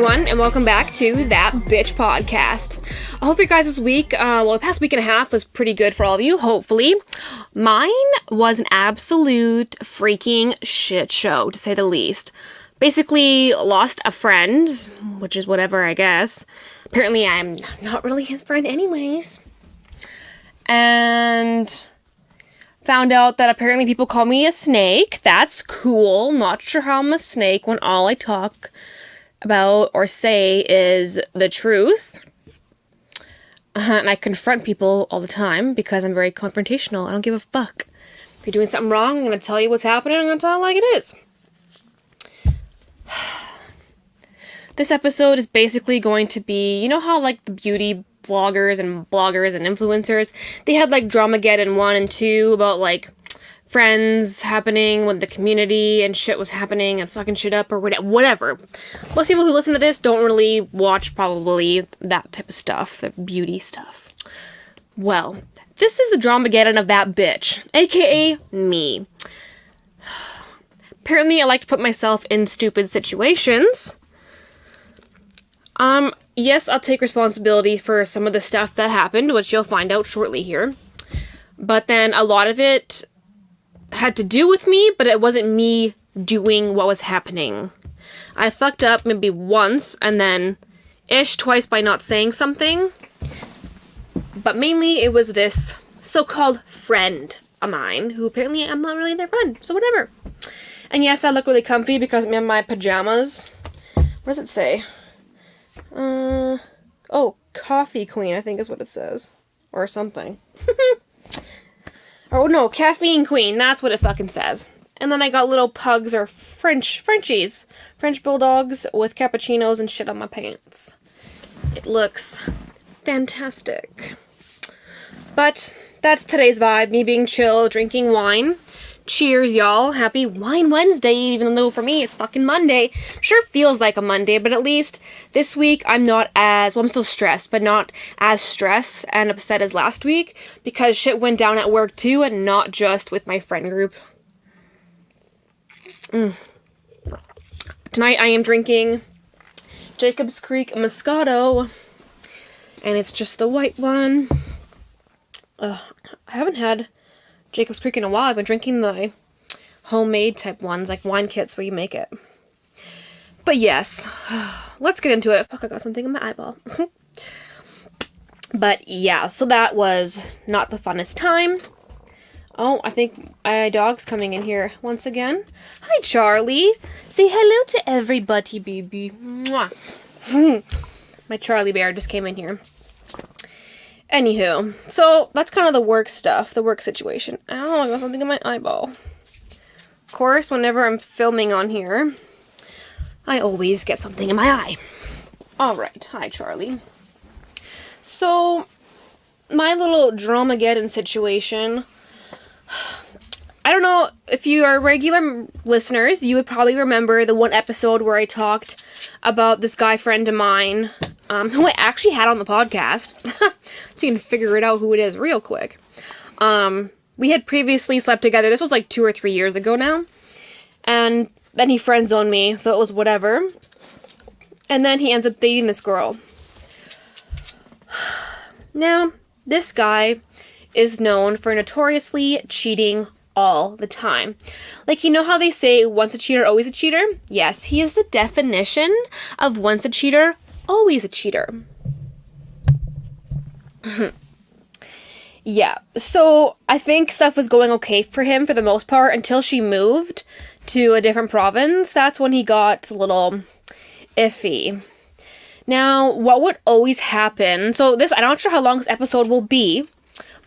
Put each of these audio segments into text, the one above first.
everyone, and welcome back to That Bitch podcast. I hope your guys' week, the past week and a half was pretty good for all of you, hopefully. Mine was an absolute freaking shit show, to say the least. Basically, lost a friend, which is whatever, I guess. Apparently, I'm not really his friend anyways. And found out that apparently people call me a snake. That's cool. Not sure how I'm a snake when all I talk about or say is the truth. And I confront people all the time because I'm very confrontational. I don't give a fuck. If you're doing something wrong, I'm going to tell you what's happening. I'm going to tell it like it is. This episode is basically going to be, you know how like the beauty vloggers and bloggers and influencers, they had like Dramageddon 1 and 2 about like friends happening when the community and shit was happening and fucking shit up or whatever. Most people who listen to this don't really watch probably that type of stuff, the beauty stuff. Well, this is the Dramageddon of That Bitch, aka me. Apparently I like to put myself in stupid situations. Yes, I'll take responsibility for some of the stuff that happened, which you'll find out shortly here. But then a lot of it had to do with me, but it wasn't me doing what was happening. I fucked up maybe once, and then twice by not saying something. But mainly it was this so-called friend of mine, who apparently I'm not really their friend, so whatever. And yes, I look really comfy because I'm in my pajamas. What does it say? Coffee queen, I think is what it says. Or something. Oh no, caffeine queen, that's what it fucking says. And then I got little pugs or Frenchies. French bulldogs with cappuccinos and shit on my pants. It looks fantastic. But that's today's vibe, me being chill, drinking wine. Cheers, y'all. Happy Wine Wednesday, even though for me it's fucking Monday. Sure feels like a Monday, but at least this week I'm still stressed, but not as stressed and upset as last week because shit went down at work too and not just with my friend group. Tonight I am drinking Jacob's Creek Moscato, and it's just the white one. I haven't had Jacob's Creek in a while. I've been drinking the homemade type ones, like wine kits where you make it. But yes, let's get into it. Fuck, I got something in my eyeball. But yeah, so that was not the funnest time. Oh, I think my dog's coming in here once again. Hi, Charlie. Say hello to everybody, baby. Mwah. My Charlie bear just came in here. Anywho, so that's kind of the work stuff, the work situation. Ow, I got something in my eyeball. Of course, whenever I'm filming on here, I always get something in my eye. Alright, hi Charlie. So, my little Dramageddon situation, I don't know if you are regular listeners, you would probably remember the one episode where I talked about this guy friend of mine, who I actually had on the podcast, so you can figure it out who it is real quick. We had previously slept together, this was like 2 or 3 years ago now, and then he friend-zoned me, so it was whatever, and then he ends up dating this girl. Now, this guy is known for notoriously cheating all the time. Like, you know how they say once a cheater, always a cheater? Yes, he is the definition of once a cheater, always a cheater. Yeah, so I think stuff was going okay for him for the most part until she moved to a different province. That's when he got a little iffy. Now, what would always happen, so this, I'm not sure how long this episode will be,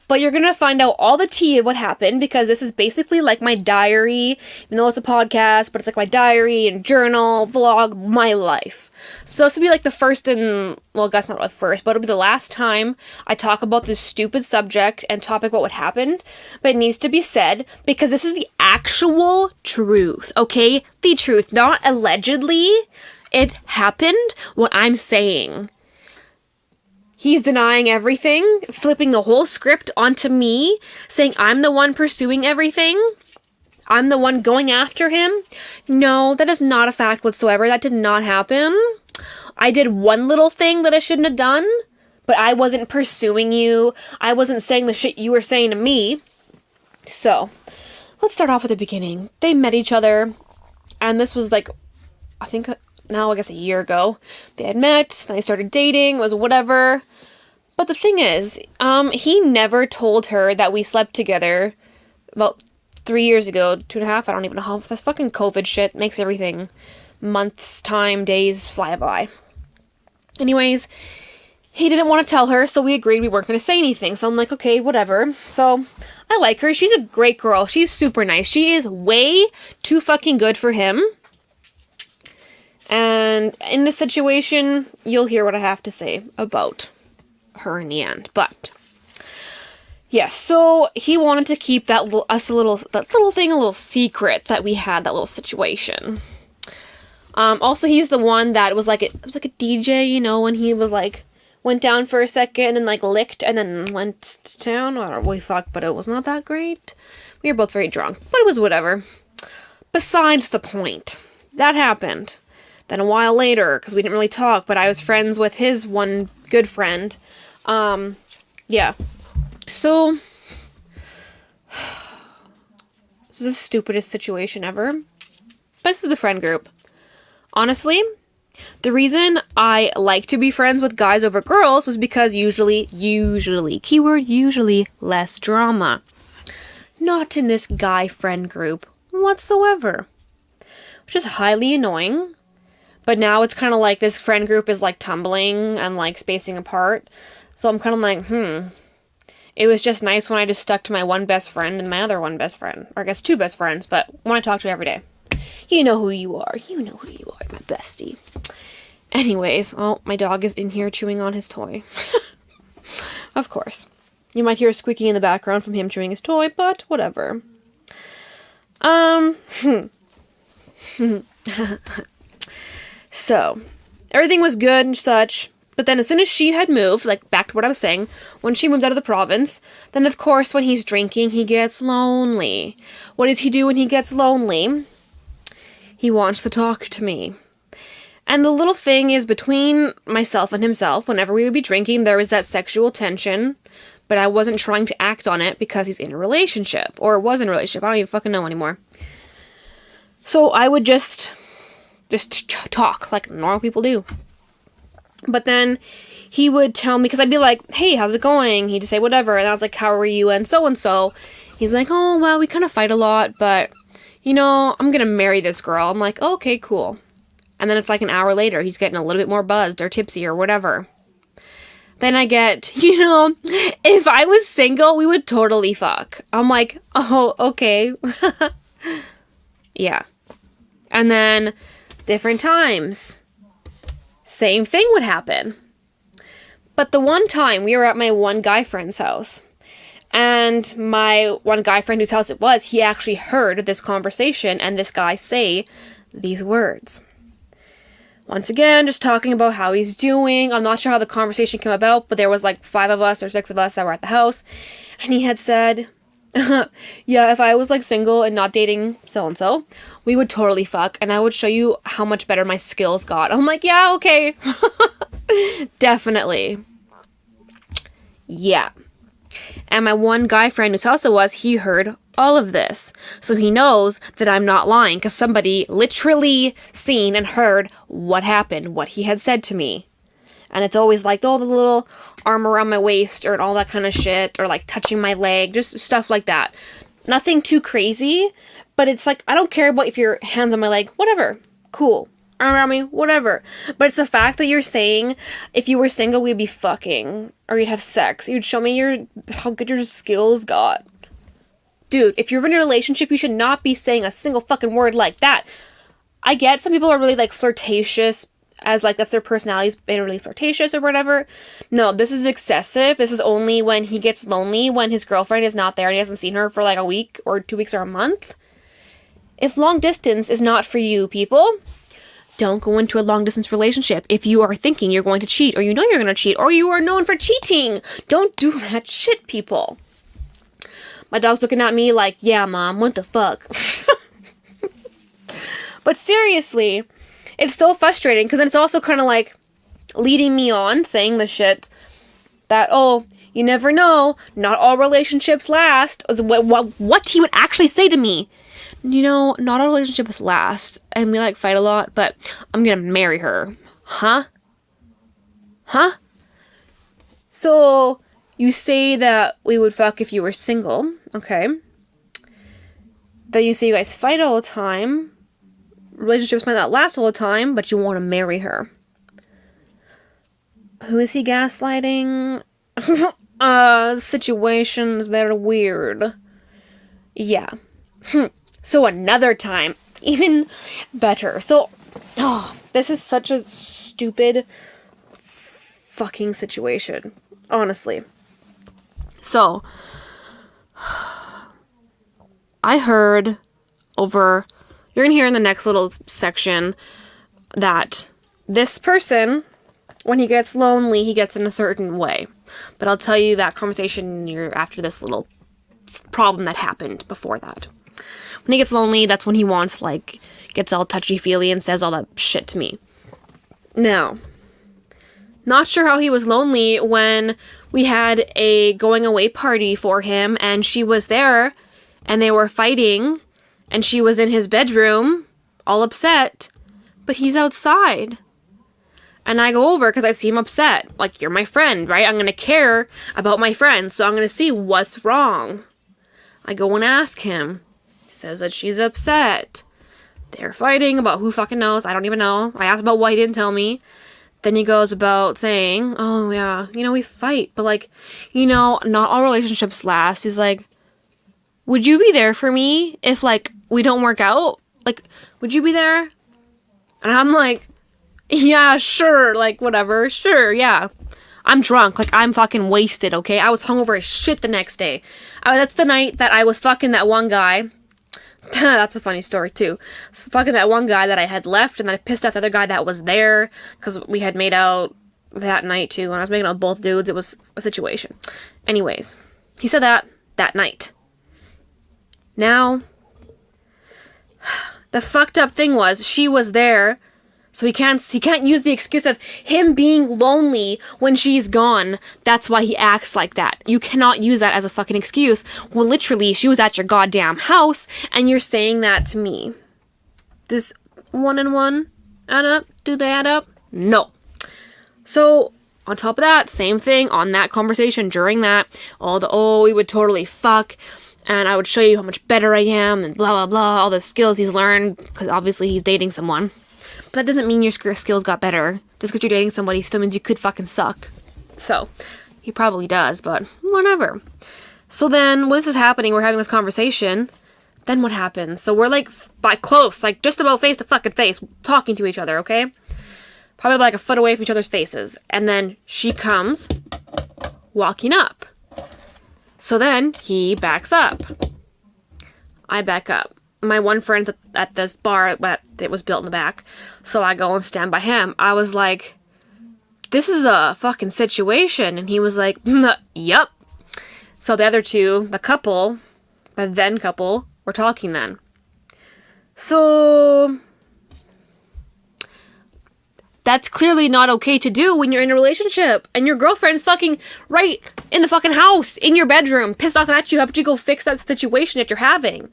but you're going to find out all the tea of what happened, because this is basically like my diary, even though it's a podcast, but it's like my diary and journal, vlog, my life. So this will be like the first and, well, that's not the first, but it'll be the last time I talk about this stupid subject and topic about what happened, but it needs to be said, because this is the actual truth, okay? The truth, not allegedly. It happened, what I'm saying. He's denying everything, flipping the whole script onto me, saying I'm the one pursuing everything. I'm the one going after him. No, that is not a fact whatsoever. That did not happen. I did one little thing that I shouldn't have done, but I wasn't pursuing you. I wasn't saying the shit you were saying to me. So, let's start off at the beginning. They met each other, and this was like, I think now I guess a year ago. They had met, then they started dating, was whatever. But the thing is, he never told her that we slept together about 3 years ago, 2.5, I don't even know how, this fucking COVID shit makes everything, months, time, days fly by. Anyways, he didn't want to tell her, so we agreed we weren't going to say anything. So I'm like, okay, whatever. So I like her. She's a great girl. She's super nice. She is way too fucking good for him. And in this situation, you'll hear what I have to say about her in the end. But yes, so he wanted to keep that little thing a little secret that we had, that little situation. Also, he's the one that was like, it was like a DJ, you know, when he was like, went down for a second and then like licked and then went down. I don't really fuck, but it was not that great. We were both very drunk, but it was whatever. Besides the point. That happened. Then a while later, because we didn't really talk, but I was friends with his one good friend. Yeah. So, this is the stupidest situation ever. But this is the friend group. Honestly, the reason I like to be friends with guys over girls was because usually, keyword usually, less drama. Not in this guy friend group whatsoever. Which is highly annoying. But now it's kind of like this friend group is like tumbling and like spacing apart. So I'm kind of like, It was just nice when I just stuck to my one best friend and my other one best friend. Or I guess two best friends, but one I talk to every day. You know who you are. You know who you are, my bestie. Anyways, my dog is in here chewing on his toy. Of course. You might hear squeaking in the background from him chewing his toy, but whatever. So, everything was good and such, but then as soon as she had moved, like back to what I was saying, when she moved out of the province, then of course when he's drinking, he gets lonely. What does he do when he gets lonely? He wants to talk to me. And the little thing is, between myself and himself, whenever we would be drinking, there was that sexual tension, but I wasn't trying to act on it because he's in a relationship, or was in a relationship, I don't even fucking know anymore. So I would just talk like normal people do. But then he would tell me, because I'd be like, hey, how's it going? He'd say whatever, and I was like, how are you? And so. He's like, oh, well, we kind of fight a lot, but, you know, I'm gonna marry this girl. I'm like, oh, okay, cool. And then it's like an hour later, he's getting a little bit more buzzed or tipsy or whatever. Then I get, you know, if I was single, we would totally fuck. I'm like, oh, okay. Yeah. And then different times, same thing would happen. But the one time we were at my one guy friend's house, and my one guy friend whose house it was, he actually heard this conversation and this guy say these words. Once again, just talking about how he's doing. I'm not sure how the conversation came about, but there was like 5 of us or 6 of us that were at the house, and he had said, yeah, if I was like single and not dating so-and-so, we would totally fuck, and I would show you how much better my skills got. I'm like, yeah, okay. Definitely. Yeah. And my one guy friend whose house it was, he heard all of this. So he knows that I'm not lying, because somebody literally seen and heard what happened, what he had said to me. And it's always like, oh, the little arm around my waist or all that kind of shit, or like touching my leg, just stuff like that. Nothing too crazy, but it's like, I don't care about if your hands on my leg, whatever, cool. Arm around me, whatever. But it's the fact that you're saying, if you were single, we'd be fucking, or you'd have sex. You'd show me how good your skills got. Dude, if you're in a relationship, you should not be saying a single fucking word like that. I get some people are really like flirtatious, as like that's their personalities, they're really flirtatious or whatever. No, this is excessive. This is only when he gets lonely, when his girlfriend is not there and he hasn't seen her for like a week or 2 weeks or a month. If long distance is not for you, people, don't go into a long distance relationship. If you are thinking you're going to cheat, or you know you're going to cheat, or you are known for cheating, don't do that shit, people. My dog's looking at me like, yeah, mom, what the fuck? But seriously, it's so frustrating, because then it's also kind of like, leading me on, saying the shit that, oh, you never know, not all relationships last. What he would actually say to me. You know, not all relationships last, and we, like, fight a lot, but I'm gonna marry her. Huh? Huh? So, you say that we would fuck if you were single, okay? That you say you guys fight all the time, relationships might not last all the time, but you want to marry her. Who is he gaslighting? Situations that are weird. Yeah. So another time, even better. So, this is such a stupid fucking situation, honestly. So, I heard over, you're gonna hear in the next little section that this person, when he gets lonely, he gets in a certain way. But I'll tell you that conversation after this little problem that happened before that. When he gets lonely, that's when he wants, like, gets all touchy-feely and says all that shit to me. Now, not sure how he was lonely when we had a going-away party for him, and she was there, and they were fighting, and she was in his bedroom, all upset, but he's outside. And I go over because I see him upset. Like, you're my friend, right? I'm going to care about my friend, so I'm going to see what's wrong. I go and ask him. He says that she's upset. They're fighting about who fucking knows. I don't even know. I asked about why he didn't tell me. Then he goes about saying, oh, yeah, you know, we fight, but, like, you know, not all relationships last. He's like, would you be there for me if, like, we don't work out? Like, would you be there? And I'm like, yeah, sure, like, whatever, sure, yeah. I'm drunk, like, I'm fucking wasted, okay? I was hungover as shit the next day. That's the night that I was fucking that one guy. That's a funny story, too. So fucking that one guy that I had left, and then I pissed off the other guy that was there, because we had made out that night, too. When I was making out with both dudes, it was a situation. Anyways, he said that night. Now, the fucked up thing was, she was there, so he can't use the excuse of him being lonely when she's gone. That's why he acts like that. You cannot use that as a fucking excuse. Well, literally, she was at your goddamn house, and you're saying that to me. Does one and one add up? Do they add up? No. So, on top of that, same thing on that conversation during that. We would totally fuck, and I would show you how much better I am, and blah, blah, blah, all the skills he's learned, because obviously he's dating someone. But that doesn't mean your skills got better. Just because you're dating somebody still means you could fucking suck. So, he probably does, but whatever. So then, when this is happening, we're having this conversation, then what happens? So we're, like, by close, like, just about face to fucking face, talking to each other, okay? Probably like a foot away from each other's faces. And then she comes walking up. So then, he backs up. I back up. My one friend's at this bar that was built in the back, so I go and stand by him. I was like, this is a fucking situation, and he was like, yup. So the other two, the then couple, were talking then. So, that's clearly not okay to do when you're in a relationship, and your girlfriend's fucking right in the fucking house, in your bedroom, pissed off at you. How about you go fix that situation that you're having?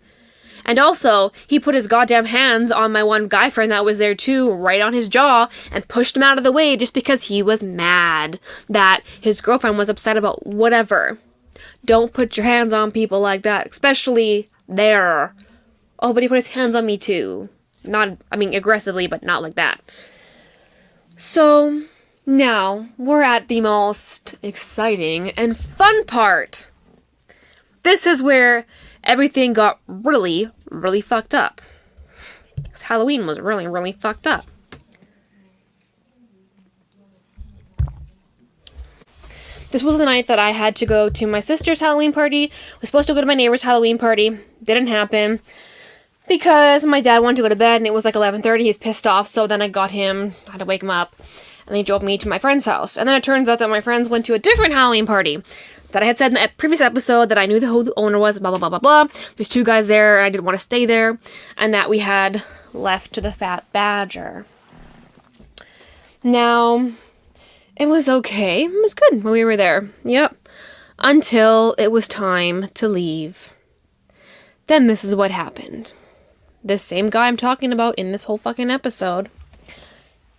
And also, he put his goddamn hands on my one guy friend that was there too, right on his jaw, and pushed him out of the way just because he was mad that his girlfriend was upset about whatever. Don't put your hands on people like that, especially there. Oh, but he put his hands on me too. Aggressively, but not like that. So, now, we're at the most exciting and fun part. This is where everything got really, really fucked up. Because Halloween was really, really fucked up. This was the night that I had to go to my sister's Halloween party. I was supposed to go to my neighbor's Halloween party. Didn't happen. Because my dad wanted to go to bed and it was like 11:30. He was pissed off, so then I got him. I had to wake him up. And he drove me to my friend's house. And then it turns out that my friends went to a different Halloween party. That I had said in the previous episode that I knew who the owner was, blah, blah, blah, blah, blah. There's two guys there, and I didn't want to stay there. And that we had left to the Fat Badger. Now, It was okay. It was good when we were there. Yep. Until it was time to leave. Then this is what happened. This same guy I'm talking about in this whole fucking episode,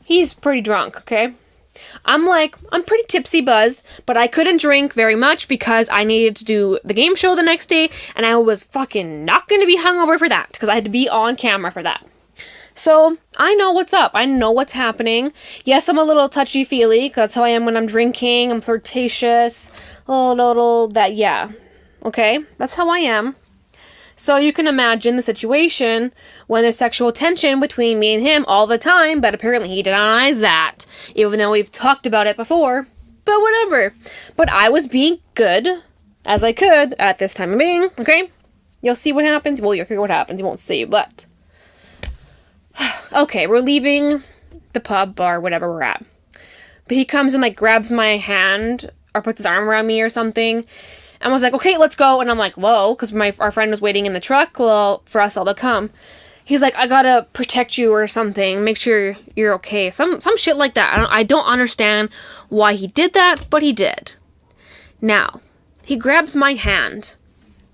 he's pretty drunk, okay? I'm pretty tipsy buzzed, but I couldn't drink very much because I needed to do the game show the next day, and I was fucking not going to be hungover for that because I had to be on camera for that. So, I know what's up. I know what's happening. Yes, I'm a little touchy-feely, because that's how I am when I'm drinking. I'm flirtatious. A little, that, yeah. Okay? That's how I am. So you can imagine the situation when there's sexual tension between me and him all the time, but apparently he denies that, even though we've talked about it before. But whatever. But I was being good as I could at this time of being, okay? You'll see what happens. Well, you'll hear what happens. You won't see, but... Okay, we're leaving the pub, bar, whatever we're at. But he comes and, grabs my hand or puts his arm around me or something. And was like, okay, let's go. And I'm like, whoa, because our friend was waiting in the truck, well, for us all to come. He's like, I gotta protect you or something, make sure you're okay. Some shit like that. I don't understand why he did that, but he did. Now, he grabs my hand,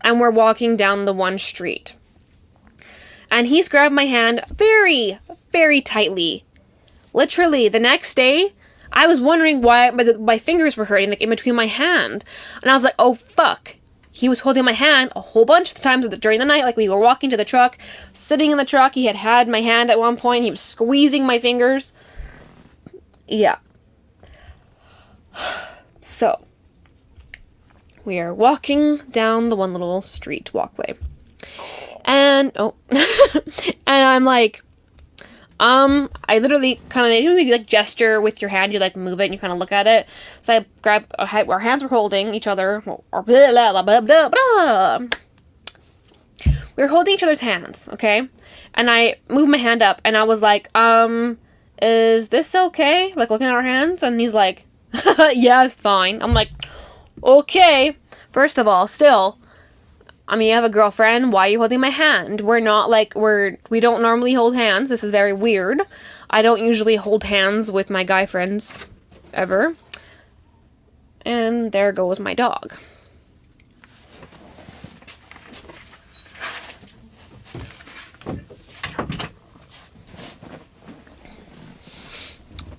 and we're walking down the one street. And he's grabbed my hand very, very tightly. Literally, the next day, I was wondering why my fingers were hurting, in between my hand. And I was like, oh, fuck. He was holding my hand a whole bunch of times during the night. We were walking to the truck, sitting in the truck. He had my hand at one point. He was squeezing my fingers. Yeah. So, we are walking down the one little street walkway. And, and I'm like... I literally kind of, you gesture with your hand, you move it and you kind of look at it. So I grab, our hands were holding each other, or blah, blah, blah, blah, blah. We were holding each other's hands, okay? And I moved my hand up and I was like, is this okay? Looking at our hands, and he's like, yeah, it's fine. I'm like, okay. First of all, still, you have a girlfriend, why are you holding my hand? We're not, we don't normally hold hands. This is very weird. I don't usually hold hands with my guy friends, ever. And there goes my dog.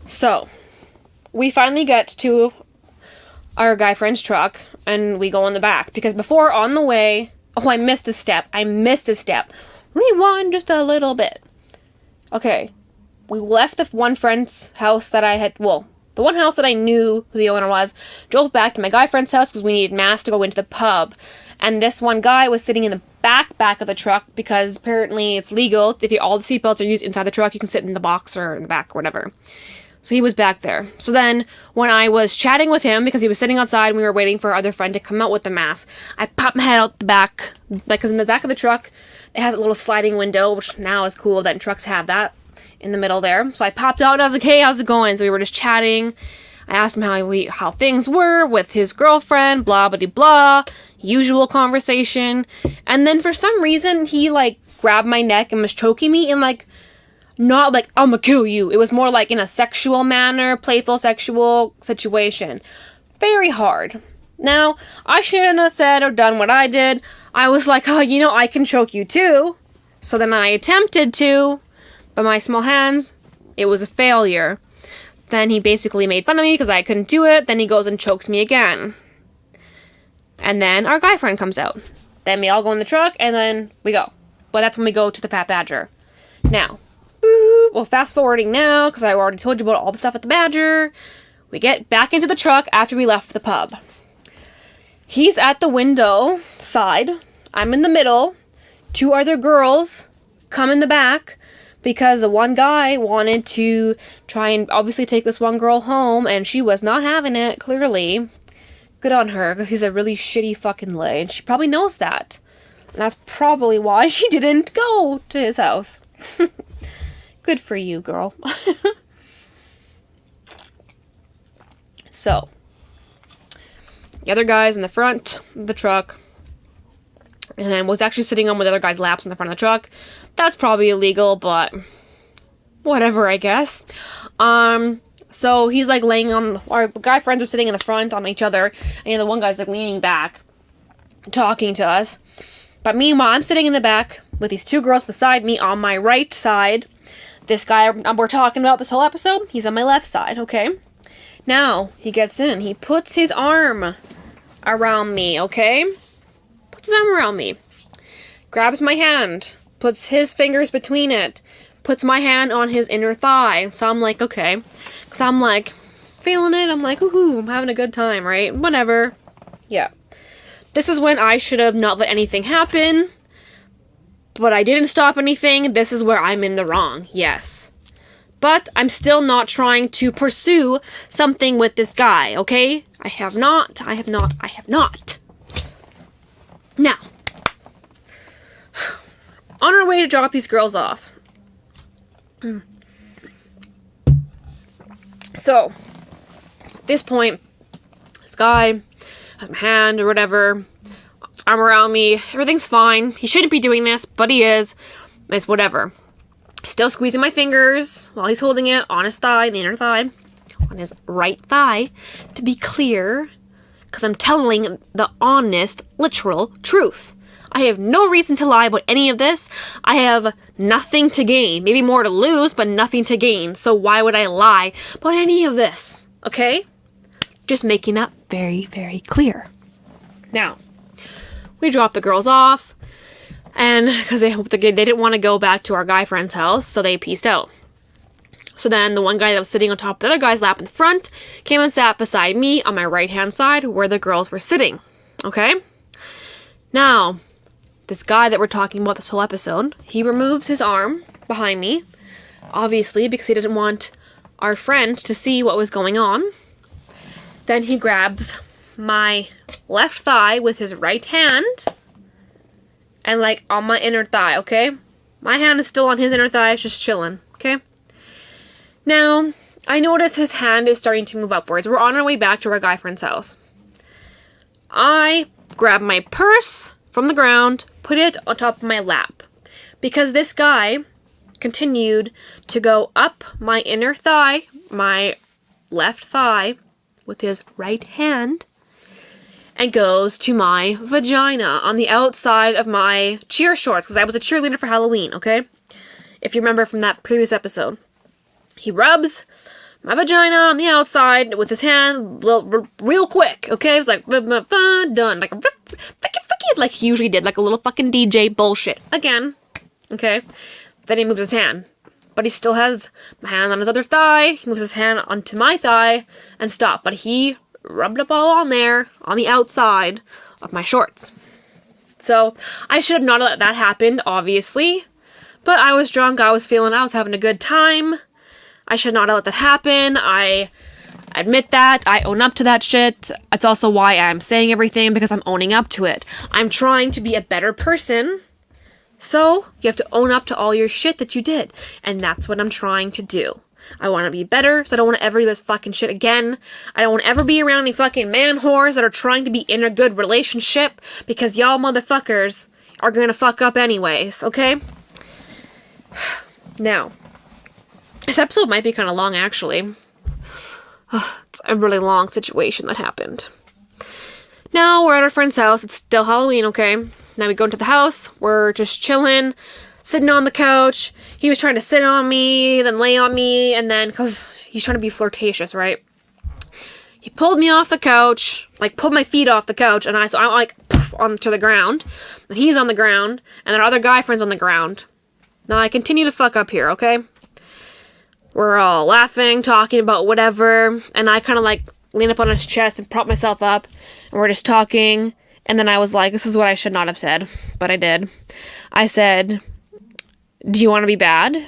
So, we finally get to our guy friend's truck, and we go in the back. Because before, on the way... Oh, I missed a step. Rewind just a little bit. Okay. We left the one friend's house that I had... Well, the one house that I knew who the owner was. Drove back to my guy friend's house because we needed masks to go into the pub. And this one guy was sitting in the back of the truck because apparently it's legal. If all the seatbelts are used inside the truck, you can sit in the box or in the back or whatever. So he was back there. So then, when I was chatting with him, because he was sitting outside and we were waiting for our other friend to come out with the mask, I popped my head out the back, because in the back of the truck, it has a little sliding window, which now is cool that trucks have that in the middle there. So I popped out and I was like, hey, how's it going? So we were just chatting. I asked him how things were with his girlfriend, blah, blah, blah, usual conversation. And then for some reason, he, grabbed my neck and was choking me in, not I'm gonna kill you. It was more in a sexual manner, playful sexual situation. Very hard. Now, I shouldn't have said or done what I did. I was like, oh, I can choke you too. So then I attempted to, but my small hands, it was a failure. Then he basically made fun of me because I couldn't do it. Then he goes and chokes me again. And then our guy friend comes out. Then we all go in the truck and then we go. But that's when we go to the Fat Badger. Now, well, fast forwarding now, because I already told you about all the stuff at the Badger. We get back into the truck after we left the pub. He's at the window side. I'm in the middle. Two other girls come in the back because the one guy wanted to try and obviously take this one girl home, and she was not having it, clearly. Good on her, because he's a really shitty fucking lay, and she probably knows that. And that's probably why she didn't go to his house. Good for you, girl. So, the other guy's in the front of the truck, and then was actually sitting on one of the other guy's laps in the front of the truck. That's probably illegal, but whatever, I guess. So he's like laying on, our guy friends are sitting in the front on each other, and the one guy's like leaning back, talking to us. But meanwhile, I'm sitting in the back with these two girls beside me on my right side. This guy we're talking about this whole episode, he's on my left side, okay? Now, he gets in. He puts his arm around me, okay? Puts his arm around me. Grabs my hand. Puts his fingers between it. Puts my hand on his inner thigh. So I'm like, okay. Because I'm like, feeling it. I'm like, woohoo, I'm having a good time, right? Whatever. Yeah. This is when I should have not let anything happen. But I didn't stop anything. This is where I'm in the wrong. Yes. But I'm still not trying to pursue something with this guy, okay? I have not. Now, on our way to drop these girls off. So, at this point, this guy has my hand or whatever, his arm around me, everything's fine. He shouldn't be doing this, but he is. It's whatever. Still squeezing my fingers while he's holding it on his thigh, the inner thigh, on his right thigh, to be clear, because I'm telling the honest, literal truth. I have no reason to lie about any of this. I have nothing to gain. Maybe more to lose, but nothing to gain. So why would I lie about any of this? Okay? Just making that very, very clear. Now, we drop the girls off. And because they didn't want to go back to our guy friend's house, so they peaced out. So then the one guy that was sitting on top of the other guy's lap in the front came and sat beside me on my right-hand side where the girls were sitting. Okay? Now, this guy that we're talking about this whole episode, he removes his arm behind me, obviously because he didn't want our friend to see what was going on. Then he grabs my left thigh with his right hand and like on my inner thigh, okay? My hand is still on his inner thigh, it's just chilling, okay? Now, I notice his hand is starting to move upwards. We're on our way back to our guy friend's house. I grab my purse from the ground, put it on top of my lap. Because this guy continued to go up my inner thigh, my left thigh, with his right hand, and goes to my vagina on the outside of my cheer shorts, because I was a cheerleader for Halloween, okay? If you remember from that previous episode. He rubs my vagina on the outside with his hand real quick, okay? It was like, done. Like he usually did, like a little fucking DJ bullshit. Again, okay? Then he moves his hand. But he still has my hand on his other thigh. He moves his hand onto my thigh and stop. But he rubbed up all on there, on the outside of my shorts. So, I should have not let that happen, obviously. But I was drunk, I was having a good time. I should not have let that happen. I admit that. I own up to that shit. It's also why I'm saying everything, because I'm owning up to it. I'm trying to be a better person. So, you have to own up to all your shit that you did. And that's what I'm trying to do. I want to be better, so I don't want to ever do this fucking shit again. I don't want to ever be around any fucking man whores that are trying to be in a good relationship, because y'all motherfuckers are gonna fuck up anyways, okay? Now, this episode might be kind of long, actually. It's a really long situation that happened. Now, we're at our friend's house. It's still Halloween, okay? Now we go into the house. We're just chilling, sitting on the couch. He was trying to sit on me, then lay on me, and then, because he's trying to be flirtatious, right? He pulled me off the couch, like, pulled my feet off the couch, and so I'm, like, poof, onto the ground. And he's on the ground, and our other guy friend's on the ground. Now, I continue to fuck up here, okay? We're all laughing, talking about whatever, and I kind of, like, lean up on his chest and prop myself up, and we're just talking, and then I was like, this is what I should not have said, but I did. I said, do you want to be bad?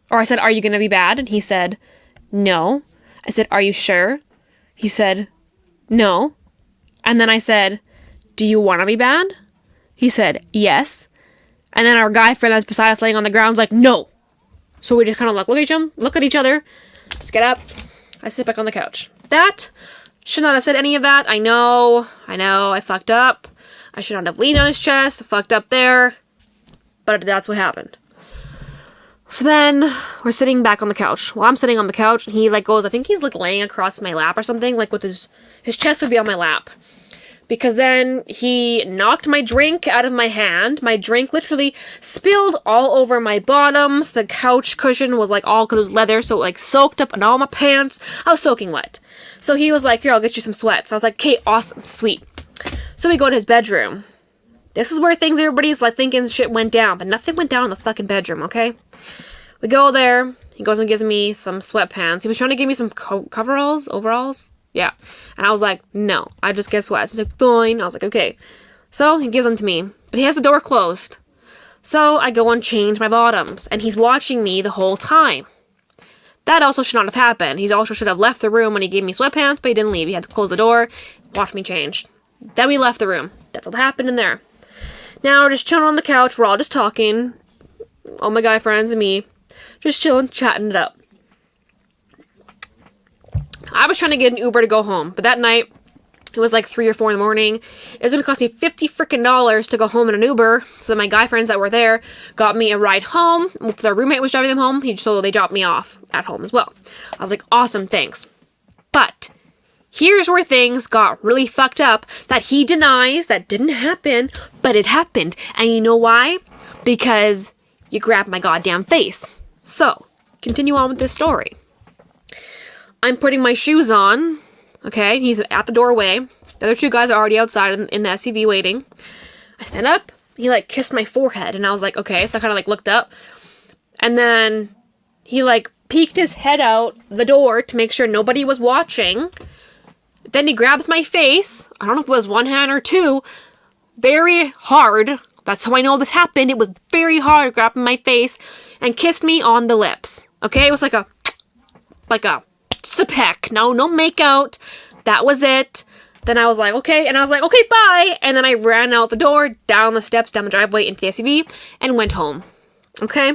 Or I said, are you going to be bad? And he said, no. I said, are you sure? He said, no. And then I said, do you want to be bad? He said, yes. And then our guy friend that's beside us laying on the ground was like, no. So we just kind of like look at each other, just get up. I sit back on the couch. That should not have said any of that. I know, I fucked up. I should not have leaned on his chest, fucked up there. But that's what happened. So then we're sitting back on the couch. Well, I'm sitting on the couch and he like goes, I think he's like laying across my lap or something, like with his chest would be on my lap. Because then he knocked my drink out of my hand. My drink literally spilled all over my bottoms. The couch cushion was like all, because it was leather, so it like soaked up in all my pants. I was soaking wet. So he was like, here, I'll get you some sweats. I was like, okay, awesome, sweet. So we go to his bedroom. This is where things everybody's like thinking shit went down, but nothing went down in the fucking bedroom, okay? We go there. He goes and gives me some sweatpants. He was trying to give me some overalls. Yeah. And I was like, no, I just get sweats. He's like, fine. I was like, okay. So he gives them to me, but he has the door closed. So I go and change my bottoms, and he's watching me the whole time. That also should not have happened. He also should have left the room when he gave me sweatpants, but he didn't leave. He had to close the door, watch me change. Then we left the room. That's what happened in there. Now we're just chilling on the couch. We're all just talking. All my guy friends and me. Just chilling, chatting it up. I was trying to get an Uber to go home, but that night, it was like 3 or 4 in the morning. It was going to cost me $50 freaking to go home in an Uber. So my guy friends that were there got me a ride home. Their roommate was driving them home. So they dropped me off at home as well. I was like, awesome, thanks. But here's where things got really fucked up that he denies that didn't happen, but it happened. And you know why? Because you grabbed my goddamn face. So, continue on with this story. I'm putting my shoes on, okay? He's at the doorway. The other 2 guys are already outside in the SUV waiting. I stand up. He, like, kissed my forehead, and I was like, okay. So I kind of, like, looked up. And then he, like, peeked his head out the door to make sure nobody was watching. Then he grabs my face. I don't know if it was 1 hand or 2. Very hard. That's how I know this happened. It was very hard grabbing my face and kissed me on the lips. Okay? It was like a just a peck. No make out. That was it. Then I was like, okay. And I was like, okay, bye. And then I ran out the door, down the steps, down the driveway, into the SUV, and went home. Okay?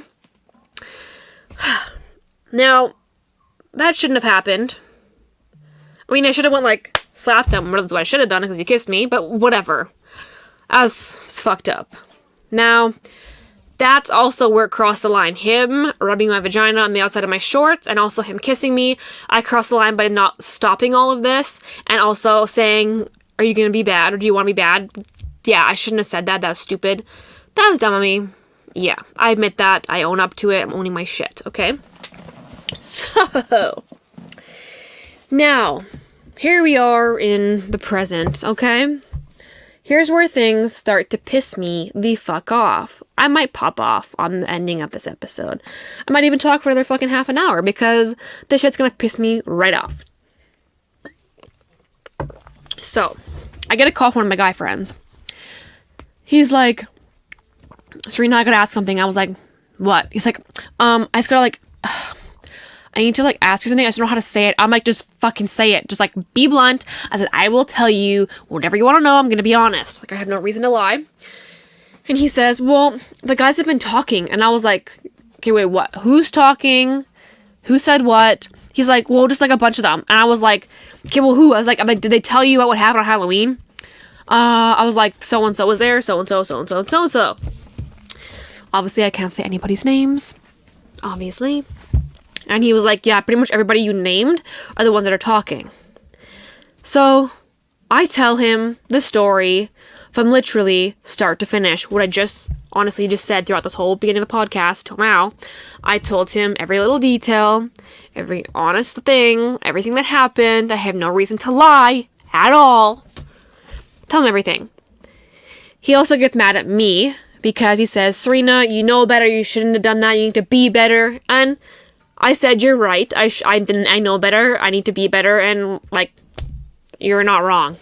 Now, that shouldn't have happened. I mean, I should have went, like, slapped him. That's what I should have done, because he kissed me. But whatever. I was fucked up. Now, that's also where it crossed the line. Him rubbing my vagina on the outside of my shorts, and also him kissing me. I crossed the line by not stopping all of this, and also saying, are you going to be bad, or do you want to be bad? Yeah, I shouldn't have said that. That was stupid. That was dumb of me. Yeah, I admit that. I own up to it. I'm owning my shit, okay? So, now, here we are in the present, okay? Here's where things start to piss me the fuck off. I might pop off on the ending of this episode. I might even talk for another fucking half an hour because this shit's gonna piss me right off. So, I get a call from one of my guy friends. He's like, Serena, I gotta ask something. I was like, what? He's like, I just gotta like, I need to like ask you something. I just don't know how to say it. I'm like, just fucking say it. Just like be blunt. I said, I will tell you whatever you want to know. I'm going to be honest. Like I have no reason to lie. And he says, well, the guys have been talking. And I was like, okay, wait, what? Who's talking? Who said what? He's like, well, just like a bunch of them. And I was like, okay, well, who? I was like, did they tell you about what happened on Halloween? I was like, so-and-so was there. So-and-so, so-and-so, and so-and-so. Obviously, I can't say anybody's names. Obviously. And he was like, yeah, pretty much everybody you named are the ones that are talking. So, I tell him the story from literally start to finish. What I just honestly just said throughout this whole beginning of the podcast till now. I told him every little detail, every honest thing, everything that happened. I have no reason to lie at all. Tell him everything. He also gets mad at me because he says, Serena, you know better. You shouldn't have done that. You need to be better. And I said, you're right. I know better. I need to be better. And, like, you're not wrong.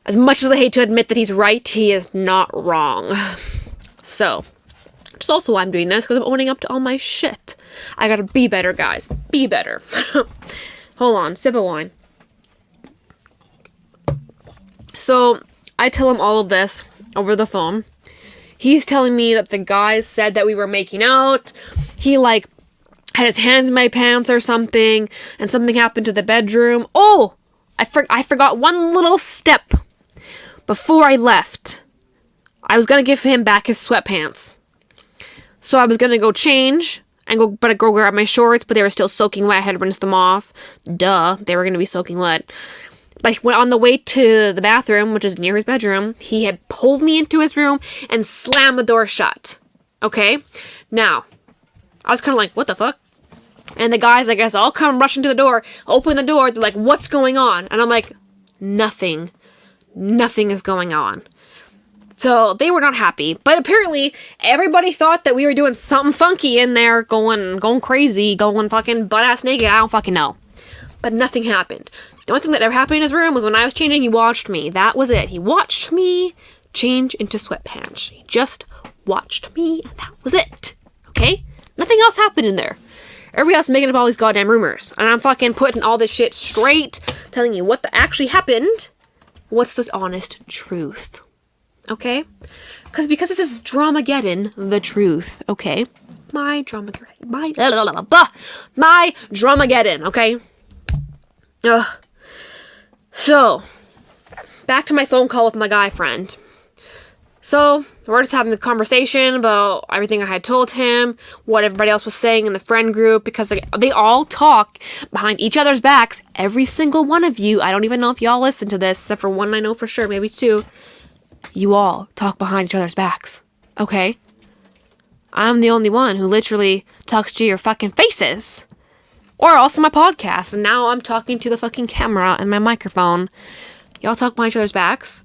As much as I hate to admit that he's right, he is not wrong. So, which is also why I'm doing this, because I'm owning up to all my shit. I gotta be better, guys. Be better. Hold on. Sip of wine. So, I tell him all of this over the phone. He's telling me that the guys said that we were making out. He, like, had his hands in my pants or something, and something happened to the bedroom. Oh! I forgot one little step. Before I left, I was gonna give him back his sweatpants. So I was gonna go change, and go grab my shorts, but they were still soaking wet. I had to rinse them off. Duh, they were going to be soaking wet. But when on the way to the bathroom, which is near his bedroom, he had pulled me into his room and slammed the door shut. Okay? Now, I was kind of like, what the fuck? And the guys, I guess, all come rushing to the door, open the door, they're like, what's going on? And I'm like, nothing. Nothing is going on. So they were not happy. But apparently, everybody thought that we were doing something funky in there, going crazy, going fucking butt-ass naked. I don't fucking know. But nothing happened. The only thing that ever happened in his room was when I was changing, he watched me. That was it. He watched me change into sweatpants. He just watched me, and that was it. Okay? Nothing else happened in there. Everybody else is making up all these goddamn rumors. And I'm fucking putting all this shit straight, telling you what actually happened. What's the honest truth? Okay? Because this is Dramageddon, the truth. Okay? My Dramageddon, okay? Ugh. So, back to my phone call with my guy friend. So, we're just having the conversation about everything I had told him, what everybody else was saying in the friend group, because they all talk behind each other's backs, every single one of you. I don't even know if y'all listen to this, except for one I know for sure, maybe two. You all talk behind each other's backs, okay? I'm the only one who literally talks to your fucking faces. Or also my podcast, and now I'm talking to the fucking camera and my microphone. Y'all talk behind each other's backs,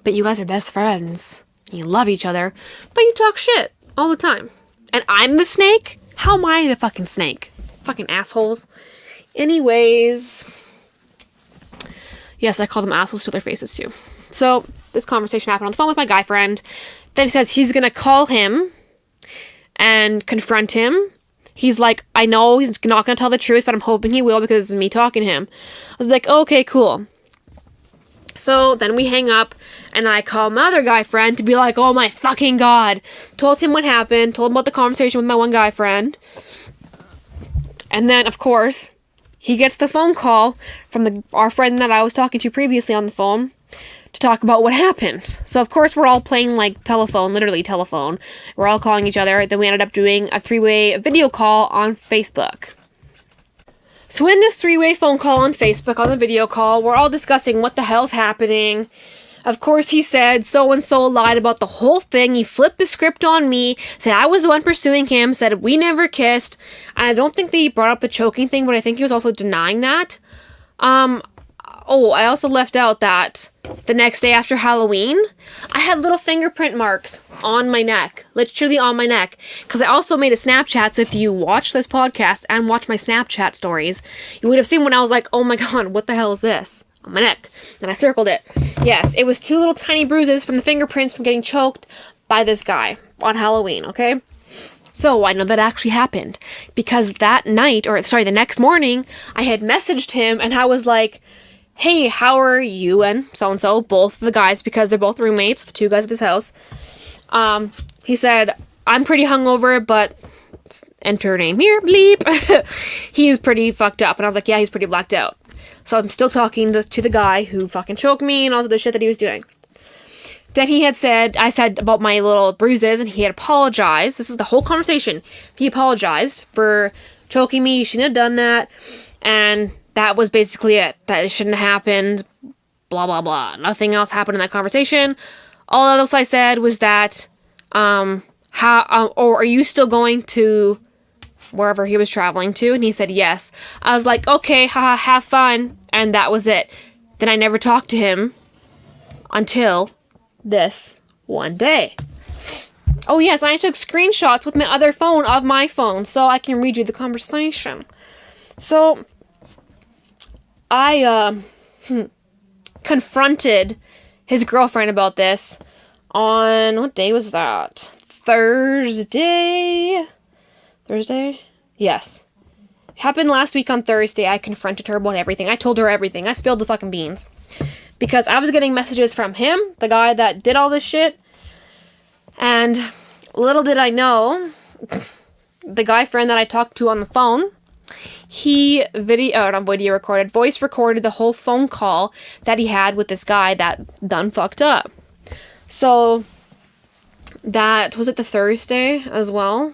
but you guys are best friends. You love each other, but you talk shit all the time. And I'm the snake? How am I the fucking snake? Fucking assholes. Anyways. Yes, I call them assholes to their faces too. So, this conversation happened on the phone with my guy friend. Then he says he's gonna call him and confront him. He's like, I know he's not gonna tell the truth, but I'm hoping he will because it's me talking to him. I was like, okay, cool. So then we hang up, and I call my other guy friend to be like, oh my fucking god. Told him what happened, told him about the conversation with my one guy friend. And then, of course, he gets the phone call from our friend that I was talking to previously on the phone to talk about what happened. So, of course, we're all playing, like, telephone, literally telephone. We're all calling each other. Then we ended up doing a 3-way video call on Facebook. So in this 3-way phone call on Facebook, on the video call, we're all discussing what the hell's happening. Of course, he said so-and-so lied about the whole thing. He flipped the script on me, said I was the one pursuing him, said we never kissed. And I don't think that he brought up the choking thing, but I think he was also denying that. Oh, I also left out that the next day after Halloween, I had little fingerprint marks on my neck. Literally on my neck. Because I also made a Snapchat, so if you watch this podcast and watch my Snapchat stories, you would have seen when I was like, oh my god, what the hell is this? On my neck. And I circled it. Yes, it was 2 little tiny bruises from the fingerprints from getting choked by this guy on Halloween, okay? So I know that actually happened. Because that night, the next morning, I had messaged him and I was like, hey, how are you and so-and-so, both the guys, because they're both roommates, the 2 guys at this house. He said, I'm pretty hungover, but enter name here, bleep. He's pretty fucked up. And I was like, yeah, he's pretty blacked out. So I'm still talking to the guy who fucking choked me and all the shit that he was doing. Then I said about my little bruises, and he had apologized. This is the whole conversation. He apologized for choking me. You shouldn't have done that. And that was basically it. That it shouldn't have happened. Blah, blah, blah. Nothing else happened in that conversation. All else I said was that, or are you still going to wherever he was traveling to? And he said yes. I was like, okay, haha, have fun. And that was it. Then I never talked to him until this one day. Oh yes, I took screenshots with my other phone of my phone so I can read you the conversation. So I confronted his girlfriend about this on, what day was that? Thursday? Yes. It happened last week on Thursday. I confronted her about everything. I told her everything. I spilled the fucking beans. Because I was getting messages from him, the guy that did all this shit. And little did I know, the guy friend that I talked to on the phone, he voice recorded the whole phone call that he had with this guy that done fucked up. So, that, was it the Thursday as well?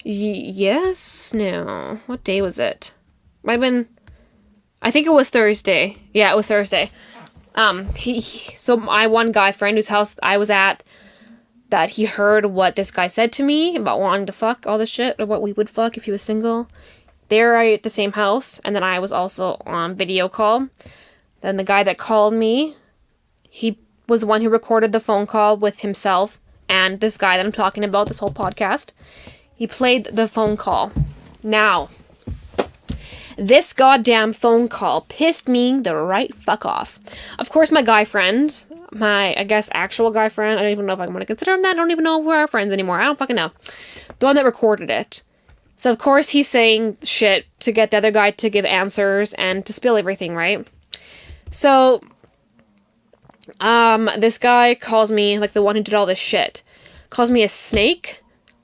Yes? No. What day was it? Might have been... I think it was Thursday. Yeah, it was Thursday. So my one guy friend whose house I was at, that he heard what this guy said to me about wanting to fuck all this shit, or what we would fuck if he was single. They were at the same house, and then I was also on video call. Then the guy that called me, he was the one who recorded the phone call with himself and this guy that I'm talking about, this whole podcast. He played the phone call. Now, this goddamn phone call pissed me the right fuck off. Of course, my guy friend, my, I guess, actual guy friend, I don't even know if I want to consider him that. I don't even know if we're friends anymore. I don't fucking know. The one that recorded it. So, of course, he's saying shit to get the other guy to give answers and to spill everything, right? So, this guy calls me, like the one who did all this shit, calls me a snake.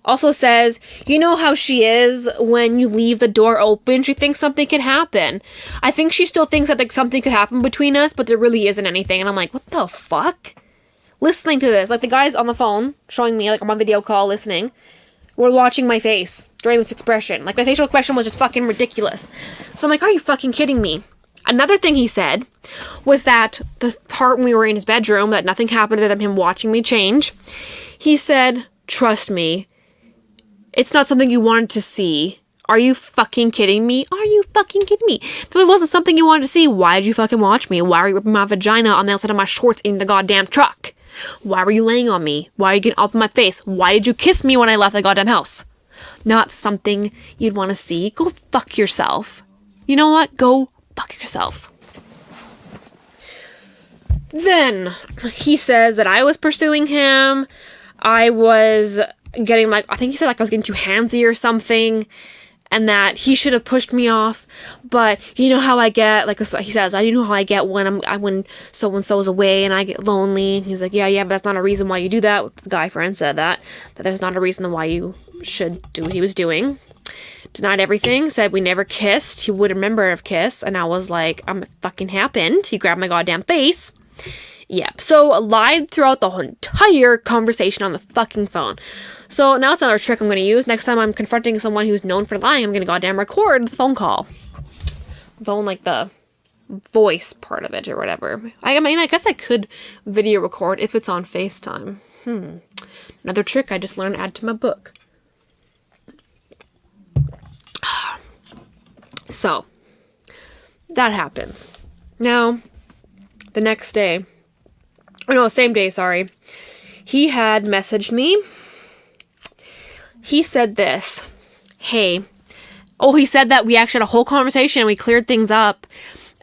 Also says, you know how she is when you leave the door open? She thinks something could happen. I think she still thinks that like something could happen between us, but there really isn't anything. And I'm like, what the fuck? Listening to this, like the guy's on the phone showing me, like I'm on video call listening. We're watching my face during this expression. Like my facial expression was just fucking ridiculous. So I'm like, are you fucking kidding me? Another thing he said was that the part when we were in his bedroom, that nothing happened other than him watching me change. He said, trust me, it's not something you wanted to see. Are you fucking kidding me? Are you fucking kidding me? If it wasn't something you wanted to see, why did you fucking watch me? Why were you ripping my vagina on the outside of my shorts in the goddamn truck? Why were you laying on me? Why are you getting up in my face? Why did you kiss me when I left the goddamn house? Not something you'd want to see. Go fuck yourself. You know what? Go fuck yourself. Then he says that I was pursuing him. I was getting like, I think he said like I was getting too handsy or something, and that he should have pushed me off. But you know how I get, like he says, I know how I get when so and so is away and I get lonely. And he's like, yeah, but that's not a reason why you do that. The guy friend said that there's not a reason why you should do what he was doing. Denied everything, said we never kissed. He would remember a kiss, and I was like, it fucking happened. He grabbed my goddamn face. Yep. So lied throughout the whole entire conversation on the fucking phone. So now it's another trick I'm going to use. Next time I'm confronting someone who's known for lying, I'm going to goddamn record the phone call. Phone, like the voice part of it or whatever. I mean, I guess I could video record if it's on FaceTime. Another trick I just learned to add to my book. So, that happens. Now, the next day, same day, sorry, he had messaged me. He said this, he said that we actually had a whole conversation and we cleared things up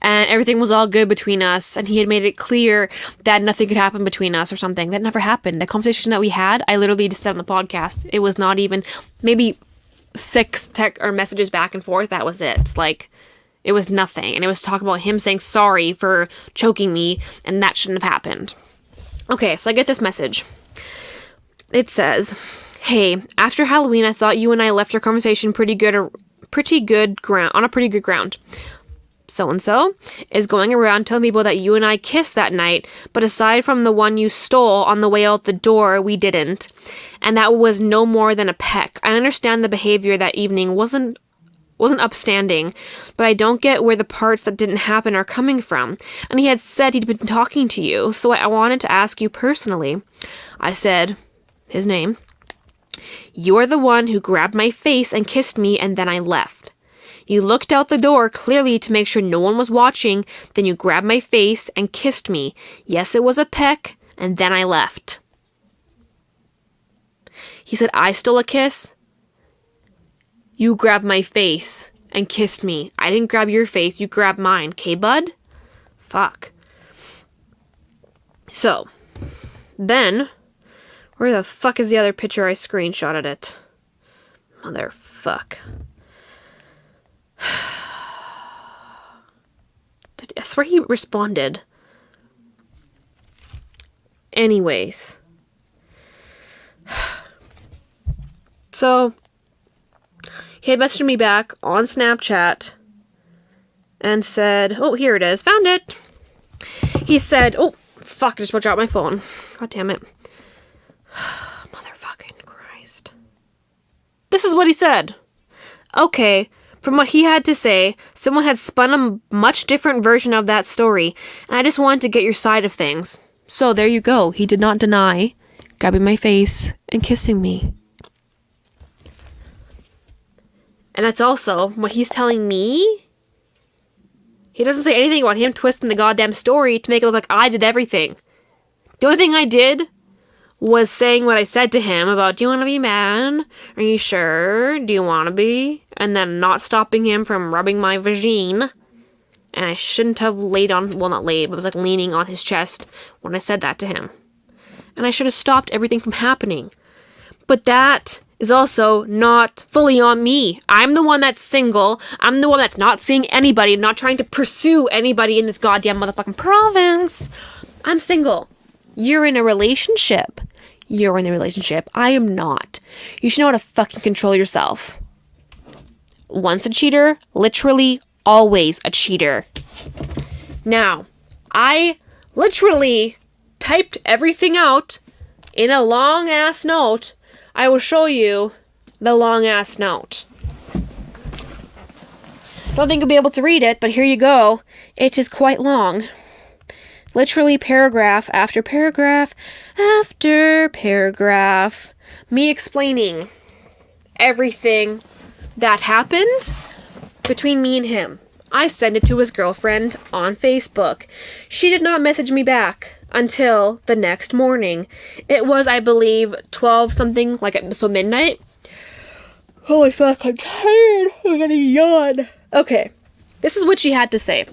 and everything was all good between us, and he had made it clear that nothing could happen between us or something. That never happened. The conversation that we had, I literally just said on the podcast, it was not even maybe 6 text or messages back and forth. That was it. Like, it was nothing. And it was talking about him saying sorry for choking me, and that shouldn't have happened. Okay, so I get this message. It says, hey, after Halloween, I thought you and I left our conversation on a pretty good ground. So-and-so is going around telling people that you and I kissed that night, but aside from the one you stole on the way out the door, we didn't. And that was no more than a peck. I understand the behavior that evening wasn't upstanding, but I don't get where the parts that didn't happen are coming from. And he had said he'd been talking to you, so I wanted to ask you personally. I said, his name, you are the one who grabbed my face and kissed me, and then I left. You looked out the door clearly to make sure no one was watching, then you grabbed my face and kissed me. Yes, it was a peck, and then I left. He said, I stole a kiss. You grabbed my face and kissed me. I didn't grab your face, you grabbed mine. Okay, bud? Fuck. So, then, where the fuck is the other picture I screenshotted it? Motherfuck. I swear he responded. Anyways. So, he had messaged me back on Snapchat and said, oh, here it is. Found it. He said, oh, fuck, I just about dropped my phone. God damn it. Motherfucking Christ. This is what he said. Okay, from what he had to say, someone had spun a much different version of that story, and I just wanted to get your side of things. So there you go. He did not deny grabbing my face and kissing me. And that's also what he's telling me. He doesn't say anything about him twisting the goddamn story to make it look like I did everything. The only thing I did was saying what I said to him about, do you want to be mad? Are you sure? Do you want to be? And then not stopping him from rubbing my vagine. And I shouldn't have laid on, well, not laid, but it was like leaning on his chest when I said that to him. And I should have stopped everything from happening. But that is also not fully on me. I'm the one that's single. I'm the one that's not seeing anybody. I'm not trying to pursue anybody in this goddamn motherfucking province. I'm single. You're in a relationship. You're in the relationship. I am not. You should know how to fucking control yourself. Once a cheater, literally always a cheater. Now, I literally typed everything out in a long ass note. I will show you the long ass note. Don't think you'll be able to read it, but here you go. It is quite long. Literally paragraph after paragraph after paragraph. Me explaining everything that happened between me and him. I sent it to his girlfriend on Facebook. She did not message me back until the next morning. It was, I believe, 12 something, so midnight. Holy fuck, I'm tired. I'm gonna yawn. Okay, this is what she had to say.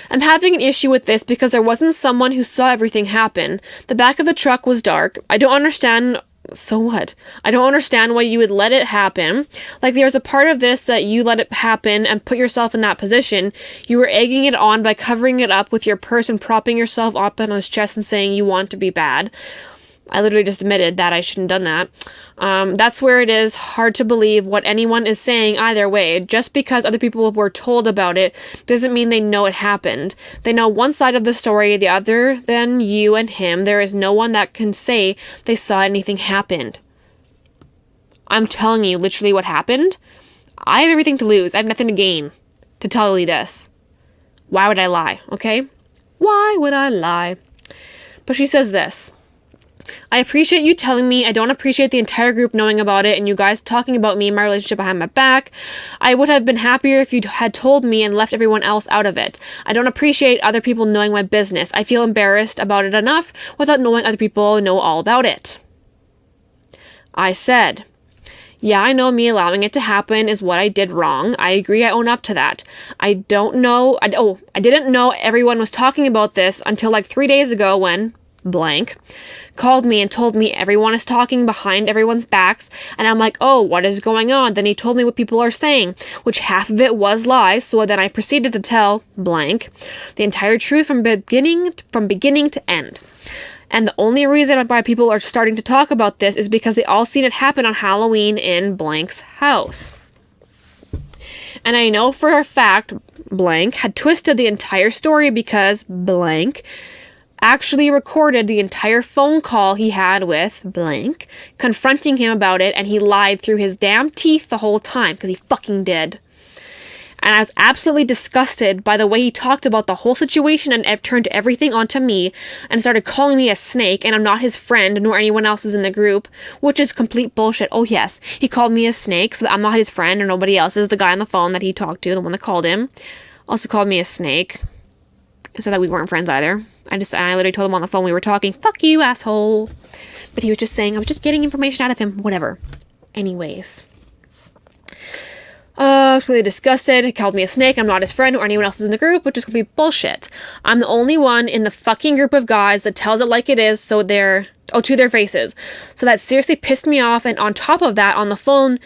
I'm having an issue with this because there wasn't someone who saw everything happen. The back of the truck was dark. I don't understand. So what? I don't understand why you would let it happen. Like, there's a part of this that you let it happen and put yourself in that position. You were egging it on by covering it up with your purse and propping yourself up on his chest and saying you want to be bad. I literally just admitted that I shouldn't have done that. That's where it is hard to believe what anyone is saying either way. Just because other people were told about it doesn't mean they know it happened. They know one side of the story, the other than you and him. There is no one that can say they saw anything happened. I'm telling you literally what happened. I have everything to lose. I have nothing to gain to tell you this. Why would I lie, okay? Why would I lie? But she says this. I appreciate you telling me. I don't appreciate the entire group knowing about it and you guys talking about me and my relationship behind my back. I would have been happier if you had told me and left everyone else out of it. I don't appreciate other people knowing my business. I feel embarrassed about it enough without knowing other people know all about it. I said, yeah, I know me allowing it to happen is what I did wrong. I agree, I own up to that. I didn't know everyone was talking about this until like 3 days ago when blank called me and told me everyone is talking behind everyone's backs, and I'm like, oh, what is going on? Then he told me what people are saying, which half of it was lies, so then I proceeded to tell blank the entire truth from beginning to end. And the only reason why people are starting to talk about this is because they all seen it happen on Halloween in blank's house. And I know for a fact blank had twisted the entire story because blank actually recorded the entire phone call he had with blank, confronting him about it, and he lied through his damn teeth the whole time, because he fucking did. And I was absolutely disgusted by the way he talked about the whole situation and turned everything onto me and started calling me a snake, and I'm not his friend, nor anyone else is in the group, which is complete bullshit. Oh yes, he called me a snake, so that I'm not his friend or nobody else is the guy on the phone that he talked to, the one that called him. Also called me a snake. And said that we weren't friends either. I literally told him on the phone we were talking, fuck you, asshole. But he was just saying, I was just getting information out of him, whatever. Anyways. I was really disgusted. He called me a snake. I'm not his friend or anyone else is in the group, which is complete bullshit. I'm the only one in the fucking group of guys that tells it like it is, to their faces. So that seriously pissed me off, and on top of that, on the phone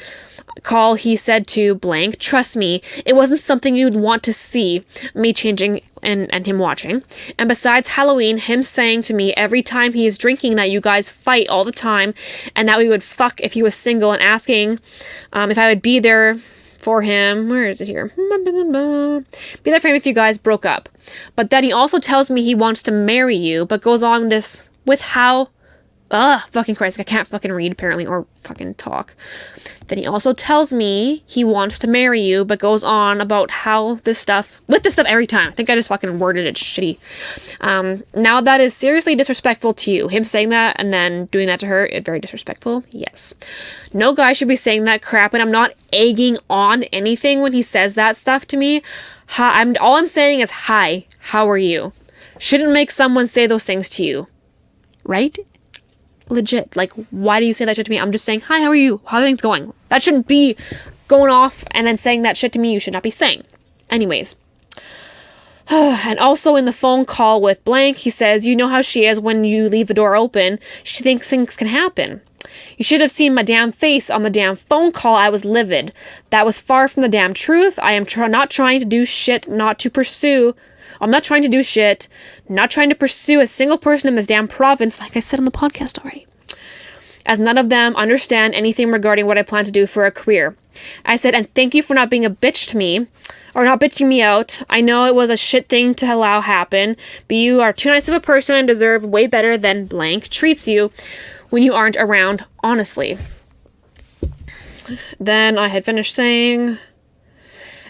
call, he said to blank, trust me, it wasn't something you'd want to see me changing and him watching. And besides Halloween, him saying to me every time he is drinking that you guys fight all the time and that we would fuck if he was single, and asking if I would be there for him. Where is it here? Be there for him if you guys broke up. But then he also tells me he wants to marry you, but goes on this with how Fucking Christ, I can't fucking read apparently, or fucking talk. Then he also tells me he wants to marry you, but goes on about how this stuff every time. I think I just fucking worded it shitty. Now that is seriously disrespectful to you. Him saying that and then doing that to her, it's very disrespectful. Yes. No guy should be saying that crap, and I'm not egging on anything when he says that stuff to me. All I'm saying is, hi, how are you? Shouldn't make someone say those things to you. Right? Legit. Like, why do you say that shit to me? I'm just saying, hi, how are you? How are things going? That shouldn't be going off and then saying that shit to me. You should not be saying. Anyways. And also in the phone call with blank, he says, you know how she is when you leave the door open. She thinks things can happen. You should have seen my damn face on the damn phone call. I was livid. That was far from the damn truth. I am not trying to do shit, not to pursue. I'm not trying to do shit, not trying to pursue a single person in this damn province, like I said on the podcast already, as none of them understand anything regarding what I plan to do for a career. I said, and thank you for not being a bitch to me, or not bitching me out. I know it was a shit thing to allow happen, but you are too nice of a person and deserve way better than blank treats you when you aren't around, honestly. Then I had finished saying...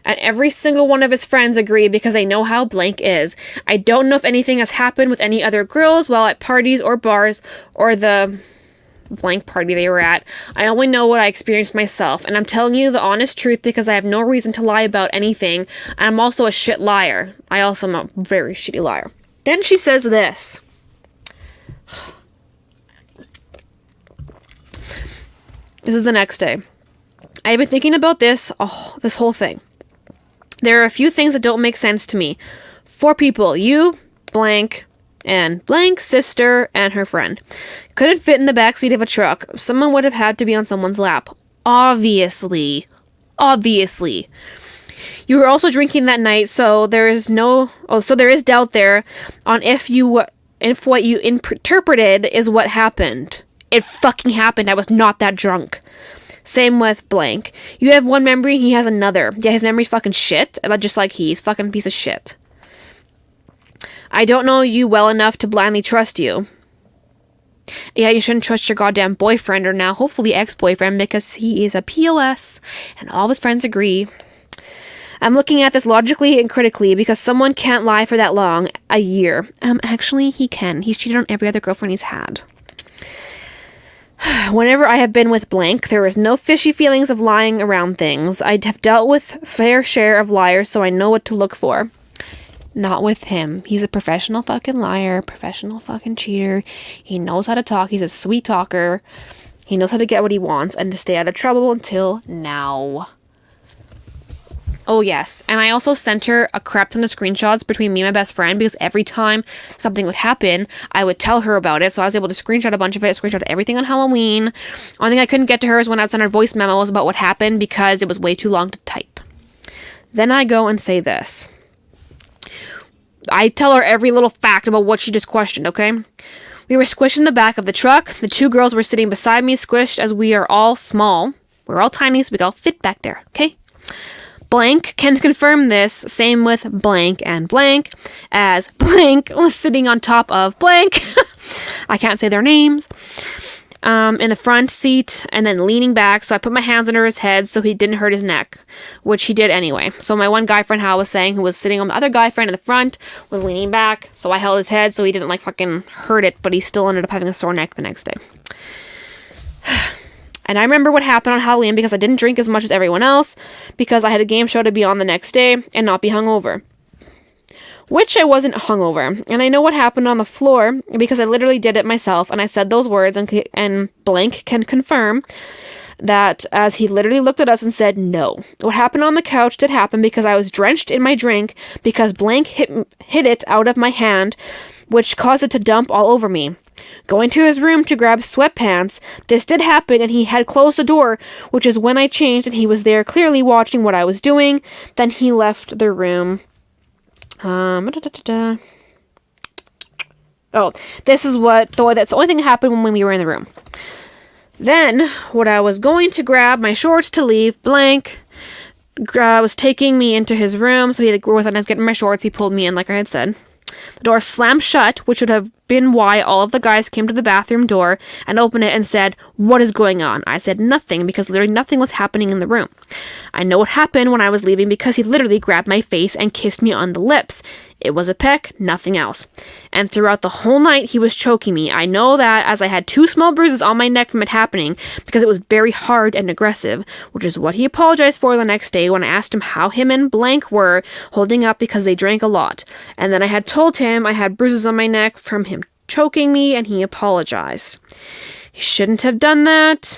And every single one of his friends agree because I know how blank is. I don't know if anything has happened with any other girls while at parties or bars or the blank party they were at. I only know what I experienced myself, and I'm telling you the honest truth because I have no reason to lie about anything, and I'm also a shit liar. I also am a very shitty liar. Then she says this. This is the next day. I have been thinking about this whole thing. There are a few things that don't make sense to me. 4 people, you, blank, and blank, sister, and her friend. Couldn't fit in the backseat of a truck. Someone would have had to be on someone's lap. Obviously. You were also drinking that night, so there is doubt there on if what you interpreted is what happened. It fucking happened. I was not that drunk. Same with blank. You have one memory, he has another. Yeah, his memory's fucking shit, just like he's fucking piece of shit. I don't know you well enough to blindly trust you. Yeah, you shouldn't trust your goddamn boyfriend, or now hopefully ex-boyfriend, because he is a POS, and all his friends agree. I'm looking at this logically and critically, because someone can't lie for that long, a year. Actually, he can. He's cheated on every other girlfriend he's had. Whenever I have been with blank, there is no fishy feelings of lying around things. I have dealt with fair share of liars, so I know what to look for. Not with him. He's a professional fucking liar, professional fucking cheater. He knows how to talk. He's a sweet talker. He knows how to get what he wants and to stay out of trouble until now. Oh, yes. And I also sent her a crap ton of screenshots between me and my best friend because every time something would happen, I would tell her about it. So I was able to screenshot a bunch of it, screenshot everything on Halloween. Only thing I couldn't get to her is when I would send her voice memos about what happened because it was way too long to type. Then I go and say this. I tell her every little fact about what she just questioned, okay? We were squished in the back of the truck. The 2 girls were sitting beside me, squished as we are all small. We're all tiny, so we all fit back there, okay? Blank can confirm this, same with blank and blank, as blank was sitting on top of blank, I can't say their names, in the front seat, and then leaning back, so I put my hands under his head so he didn't hurt his neck, which he did anyway. So my one guy friend, Hal was saying, who was sitting on the other guy friend in the front, was leaning back, so I held his head so he didn't fucking hurt it, but he still ended up having a sore neck the next day. And I remember what happened on Halloween because I didn't drink as much as everyone else because I had a game show to be on the next day and not be hungover. Which I wasn't hungover. And I know what happened on the floor because I literally did it myself and I said those words and blank can confirm that as he literally looked at us and said no. What happened on the couch did happen because I was drenched in my drink because blank hit it out of my hand, which caused it to dump all over me. Going to his room to grab sweatpants, this did happen and he had closed the door, which is when I changed and he was there clearly watching what I was doing. Then he left the room. Oh, this is that's the only thing that happened when we were in the room. Then, when I was going to grab my shorts to leave, blank was taking me into his room, so he was getting my shorts, he pulled me in like I had said. The door slammed shut, which would have been why all of the guys came to the bathroom door and opened it and said, "What is going on?" I said nothing because literally nothing was happening in the room. I know what happened when I was leaving because he literally grabbed my face and kissed me on the lips. It was a peck, nothing else. And throughout the whole night, he was choking me. I know that as I had 2 small bruises on my neck from it happening because it was very hard and aggressive, which is what he apologized for the next day when I asked him how him and blank were holding up because they drank a lot. And then I had told him I had bruises on my neck from him choking me, and he apologized. He shouldn't have done that.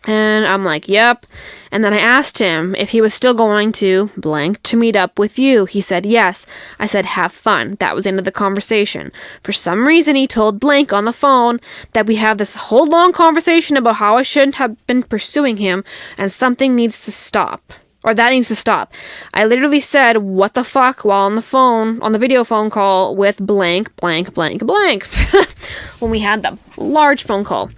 And I'm like, yep. And then I asked him if he was still going to blank to meet up with you. He said yes. I said, have fun. That was the end of the conversation. For some reason, he told blank on the phone that we have this whole long conversation about how I shouldn't have been pursuing him and something needs to stop. Or that needs to stop. I literally said, what the fuck, while on the phone, on the video phone call with blank, blank, blank, blank. When we had the large phone call.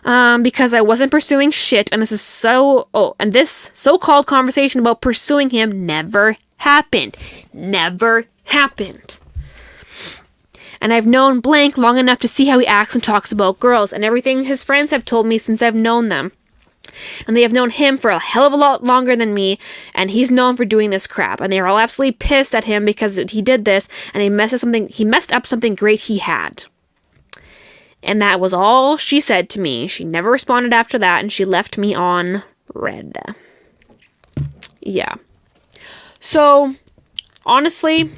Because I wasn't pursuing shit, and this so-called conversation about pursuing him never happened. Never happened. And I've known blank long enough to see how he acts and talks about girls, and everything his friends have told me since I've known them. And they have known him for a hell of a lot longer than me, and he's known for doing this crap, and they are all absolutely pissed at him because he did this, and he messed up something great he had. And that was all she said to me. She never responded after that, and she left me on red. Yeah. So, honestly,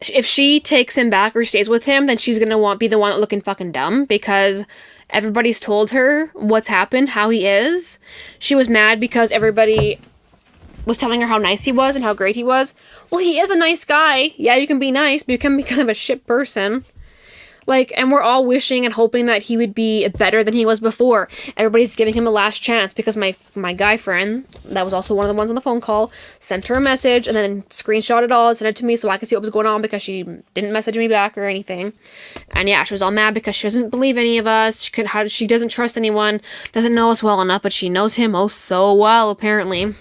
if she takes him back or stays with him, then she's gonna be the one looking fucking dumb because everybody's told her what's happened, how he is. She was mad because everybody was telling her how nice he was and how great he was. Well, he is a nice guy. Yeah, you can be nice, but you can be kind of a shit person. Like, and we're all wishing and hoping that he would be better than he was before. Everybody's giving him a last chance because my guy friend, that was also one of the ones on the phone call, sent her a message and then screenshot it all and sent it to me so I could see what was going on because she didn't message me back or anything. And yeah, she was all mad because she doesn't believe any of us. She doesn't trust anyone, doesn't know us well enough, but she knows him oh so well, apparently.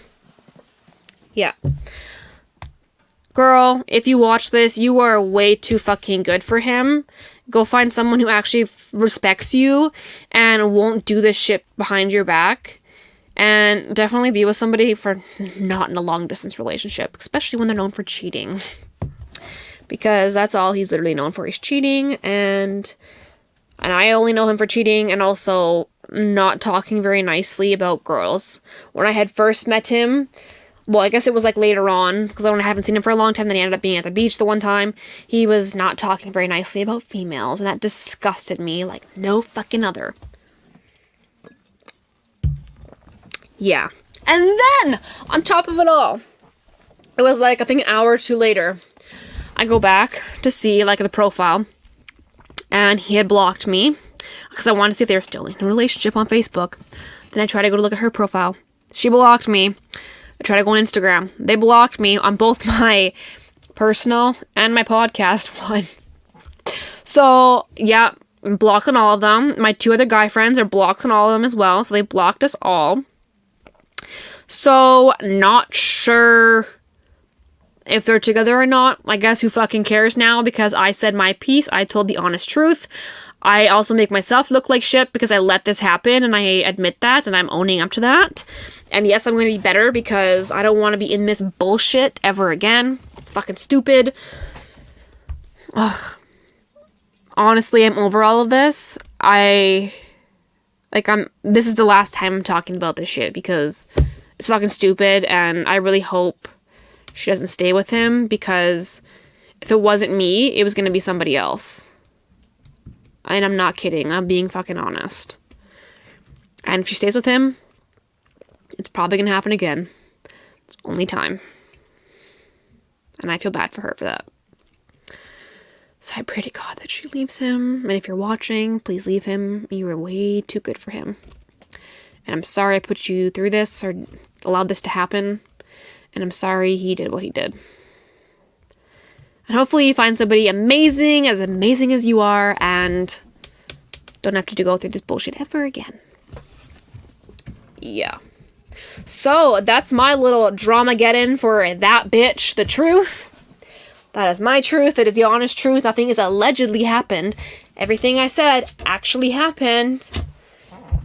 Yeah. Girl, if you watch this, you are way too fucking good for him. Go find someone who actually respects you and won't do this shit behind your back. And definitely be with somebody for not in a long distance relationship, especially when they're known for cheating. Because that's all he's literally known for, is cheating. And I only know him for cheating and also not talking very nicely about girls. When I had first met him, well, I guess it was like later on, because I haven't seen him for a long time, then he ended up being at the beach the one time. He was not talking very nicely about females, and that disgusted me like no fucking other. Yeah. And then, on top of it all, it was like, I think an hour or two later, I go back to see, like, the profile, and he had blocked me, because I wanted to see if they were still in a relationship on Facebook. Then I tried to go to look at her profile. She blocked me. I tried to go on Instagram. They blocked me on both my personal and my podcast one. So, yeah, I'm blocked on all of them. My 2 other guy friends are blocked on all of them as well. So they blocked us all. So, not sure if they're together or not. I guess who fucking cares now, because I said my piece. I told the honest truth. I also make myself look like shit because I let this happen, and I admit that, and I'm owning up to that. And yes, I'm going to be better because I don't want to be in this bullshit ever again. It's fucking stupid. Ugh. Honestly, I'm over all of this. This is the last time I'm talking about this shit because it's fucking stupid, and I really hope she doesn't stay with him, because if it wasn't me, it was going to be somebody else. And I'm not kidding. I'm being fucking honest. And if she stays with him, it's probably going to happen again. It's only time. And I feel bad for her for that. So I pray to God that she leaves him. And if you're watching, please leave him. You are way too good for him. And I'm sorry I put you through this or allowed this to happen. And I'm sorry he did what he did. And hopefully you find somebody amazing as you are, and don't have to go through this bullshit ever again. Yeah. So that's my little Dramageddon for That Bitch, the truth. That is my truth. That is the honest truth. Nothing has allegedly happened. Everything I said actually happened.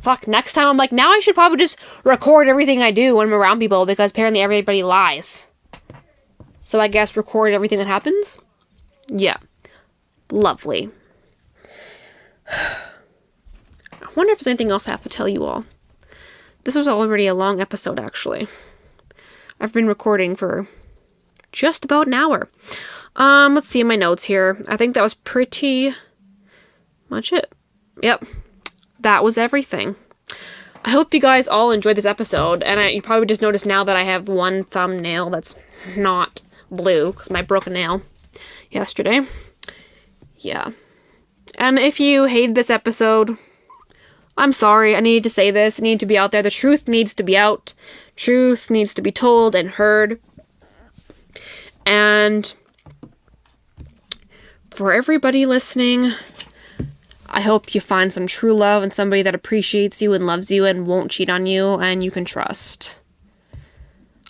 Fuck, next time I'm like, now I should probably just record everything I do when I'm around people because apparently everybody lies. So I guess record everything that happens? Yeah. Lovely. I wonder if there's anything else I have to tell you all. This was already a long episode, actually. I've been recording for just about an hour. Let's see in my notes here. I think that was pretty much it. Yep. That was everything. I hope you guys all enjoyed this episode, and you probably just noticed now that I have one thumbnail that's not blue, because my broke a nail yesterday. Yeah. And if you hated this episode, I'm sorry. I needed to say this. It needed to be out there. The truth needs to be out. Truth needs to be told and heard. And for everybody listening, I hope you find some true love and somebody that appreciates you and loves you and won't cheat on you and you can trust.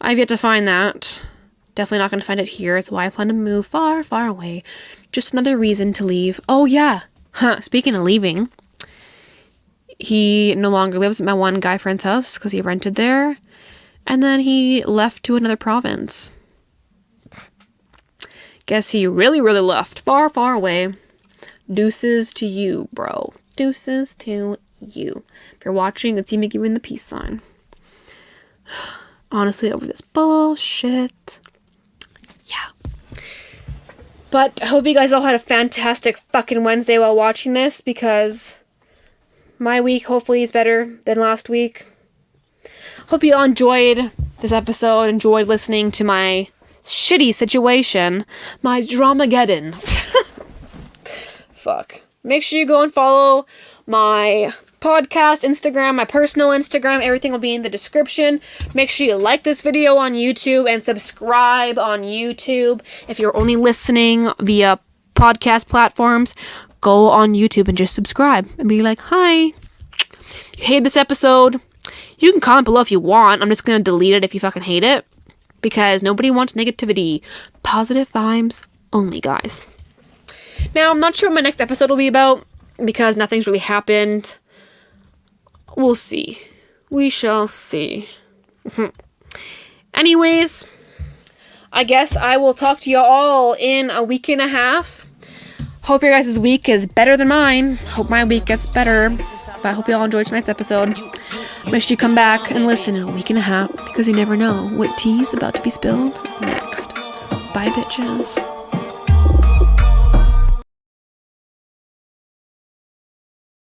I've yet to find that. Definitely not going to find it here. It's why I plan to move far, far away. Just another reason to leave. Oh, yeah. Speaking of leaving, he no longer lives at my one guy friend's house because he rented there. And then he left to another province. Guess he really, really left. Far, far away. Deuces to you, bro. Deuces to you. If you're watching, it's me giving the peace sign. Honestly, over this bullshit. Yeah. But I hope you guys all had a fantastic fucking Wednesday while watching this, because my week hopefully is better than last week. Hope you all enjoyed this episode, enjoyed listening to my shitty situation, my Dramageddon. Fuck. Make sure you go and follow my podcast, Instagram, my personal Instagram. Everything will be in the description. Make sure you like this video on YouTube and subscribe on YouTube. If you're only listening via podcast platforms, go on YouTube and just subscribe and be like, hi. If you hate this episode, you can comment below if you want. I'm just going to delete it if you fucking hate it, because nobody wants negativity. Positive vibes only, guys. Now, I'm not sure what my next episode will be about, because nothing's really happened. We'll see. We shall see. Anyways, I guess I will talk to you all in a week and a half. Hope your guys' week is better than mine. Hope my week gets better. But I hope you all enjoyed tonight's episode. Make sure you come back and listen in a week and a half, because you never know what tea's about to be spilled next. Bye, bitches.